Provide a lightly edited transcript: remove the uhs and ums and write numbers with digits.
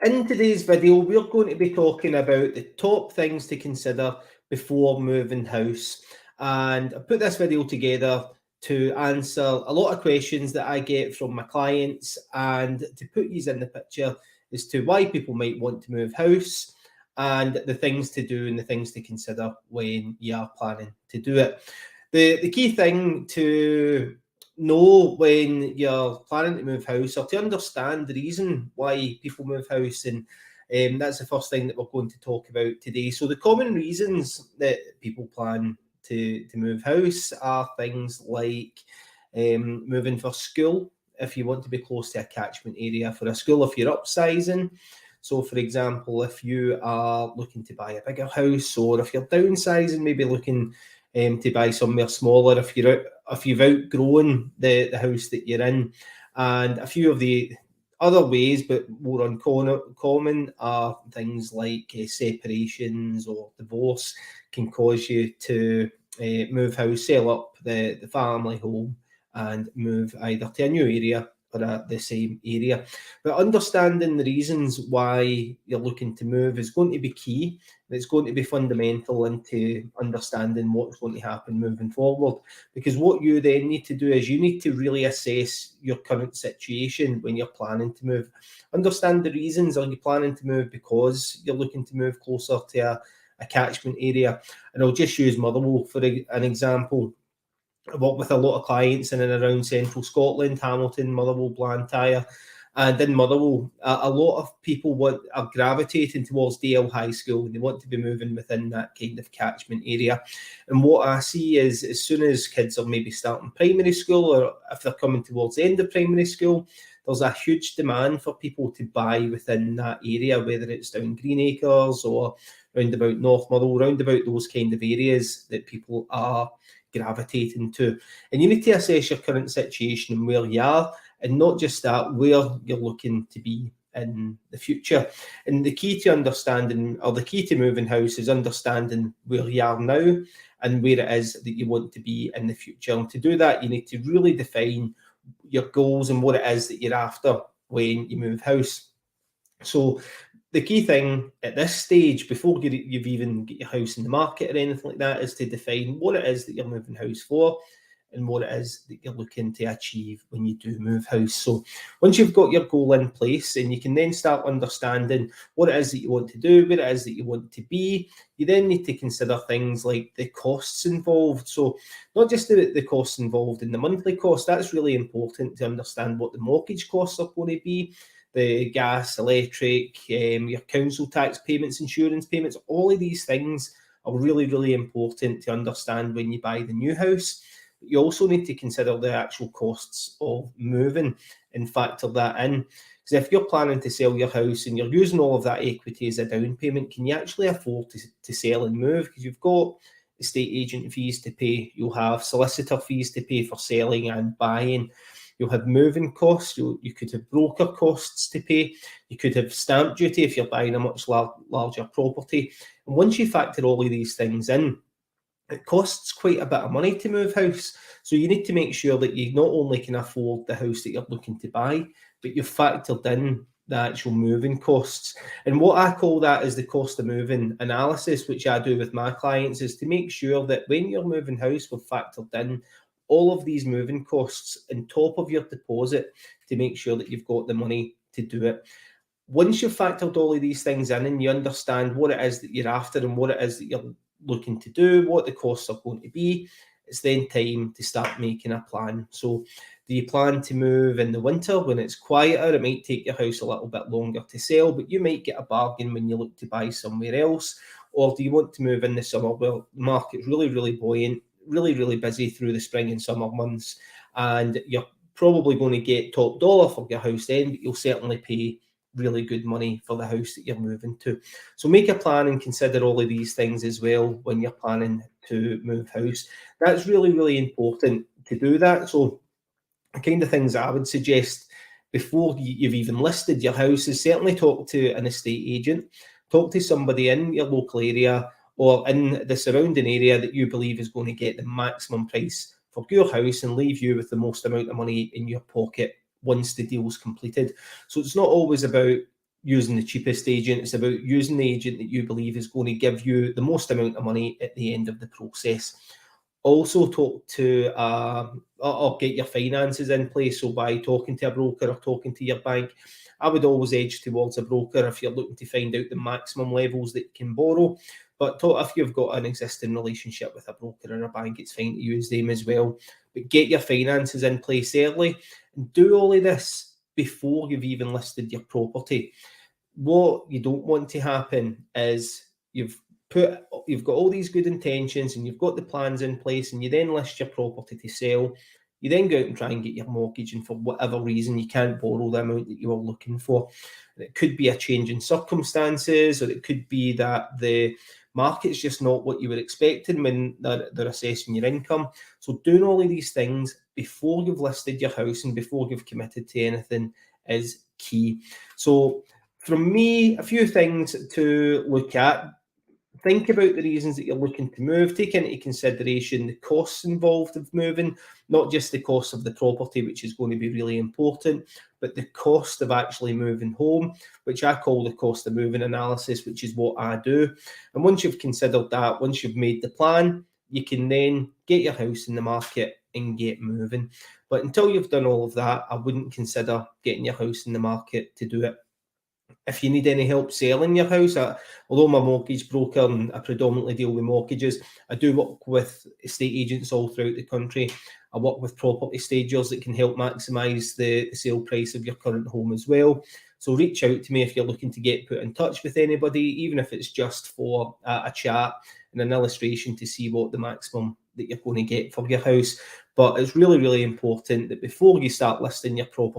In today's video, we're going to be talking about the top things to consider before moving house. And I put this video together to answer a lot of questions that I get from my clients and to put these in the picture as to why people might want to move house and the things to do and the things to consider when you are planning to do it. The key thing to know when you're planning to move house, or to understand the reason why people move house, and that's the first thing that we're going to talk about today. So the common reasons that people plan to move house are things like moving for school, if you want to be close to a catchment area for a school, if you're upsizing. So for example, if you are looking to buy a bigger house, or if you're downsizing, maybe looking to buy somewhere smaller, if you've outgrown the house that you're in. And a few of the other ways, but more uncommon, are things like separations or divorce can cause you to move house, sell up the family home and move either to a new area or the same area. But understanding the reasons why you're looking to move is going to be key. It's going to be fundamental into understanding what's going to happen moving forward. Because what you then need to do is you need to really assess your current situation when you're planning to move. Understand the reasons. Are you planning to move because you're looking to move closer to a catchment area? And I'll just use Motherwell for an example. I work with a lot of clients in and around central Scotland, Hamilton, Motherwell, Blantyre. And in Motherwell, a lot of people are gravitating towards Dale High School. They want to be moving within that kind of catchment area. And what I see is, as soon as kids are maybe starting primary school, or if they're coming towards the end of primary school, there's a huge demand for people to buy within that area, whether it's down Greenacres or round about North Motherwell, round about those kind of areas that people are gravitating to. And you need to assess your current situation and where you are, and not just that, where you're looking to be in the future. And the key to understanding, or the key to moving house, is understanding where you are now and where it is that you want to be in the future. And to do that, you need to really define your goals and what it is that you're after when you move house. So the key thing at this stage, before you've even got your house in the market or anything like that, is to define what it is that you're moving house for and what it is that you're looking to achieve when you do move house. So once you've got your goal in place, and you can then start understanding what it is that you want to do, where it is that you want to be, you then need to consider things like the costs involved. So not just the costs involved in the monthly cost, that's really important to understand what the mortgage costs are going to be, the gas, electric, your council tax payments, insurance payments. All of these things are really, really important to understand when you buy the new house. But you also need to consider the actual costs of moving and factor that in. Because if you're planning to sell your house and you're using all of that equity as a down payment, can you actually afford to sell and move? Because you've got estate agent fees to pay, you'll have solicitor fees to pay for selling and buying. You'll have moving costs, you could have broker costs to pay, you could have stamp duty if you're buying a much larger property. And once you factor all of these things in, it costs quite a bit of money to move house. So you need to make sure that you not only can afford the house that you're looking to buy, but you've factored in the actual moving costs. And what I call that is the cost of moving analysis, which I do with my clients, is to make sure that when you're moving house, we've factored in all of these moving costs on top of your deposit to make sure that you've got the money to do it. Once you've factored all of these things in and you understand what it is that you're after and what it is that you're looking to do, what the costs are going to be, it's then time to start making a plan. So do you plan to move in the winter when it's quieter? It might take your house a little bit longer to sell, but you might get a bargain when you look to buy somewhere else. Or do you want to move in the summer? Well, the market's really, really buoyant, really, really busy through the spring and summer months, and you're probably going to get top dollar for your house then, but you'll certainly pay really good money for the house that you're moving to. So make a plan and consider all of these things as well when you're planning to move house. That's really, really important to do that. So the kind of things I would suggest before you've even listed your house is certainly talk to an estate agent, talk to somebody in your local area or in the surrounding area that you believe is going to get the maximum price for your house and leave you with the most amount of money in your pocket once the deal's completed. So it's not always about using the cheapest agent. It's about using the agent that you believe is going to give you the most amount of money at the end of the process. Also talk to or get your finances in place. So by talking to a broker or talking to your bank, I would always edge towards a broker if you're looking to find out the maximum levels that you can borrow. But if you've got an existing relationship with a broker or a bank, it's fine to use them as well. But get your finances in place early and do all of this before you've even listed your property. What you don't want to happen is you've got all these good intentions and you've got the plans in place, and you then list your property to sell. You then go out and try and get your mortgage, and for whatever reason you can't borrow the amount that you were looking for. And it could be a change in circumstances, or it could be that the market's just not what you were expecting when they're assessing your income. So doing all of these things before you've listed your house and before you've committed to anything is key. So from me, a few things to look at. Think about the reasons that you're looking to move. Take into consideration the costs involved of moving, not just the cost of the property, which is going to be really important, but the cost of actually moving home, which I call the cost of moving analysis, which is what I do. And once you've considered that, once you've made the plan, you can then get your house in the market and get moving. But until you've done all of that, I wouldn't consider getting your house in the market to do it. If you need any help selling your house, although I'm a mortgage broker and I predominantly deal with mortgages, I do work with estate agents all throughout the country. I work with property stagers that can help maximise the sale price of your current home as well. So reach out to me if you're looking to get put in touch with anybody, even if it's just for a chat and an illustration to see what the maximum that you're going to get for your house. But it's really, really important that before you start listing your property,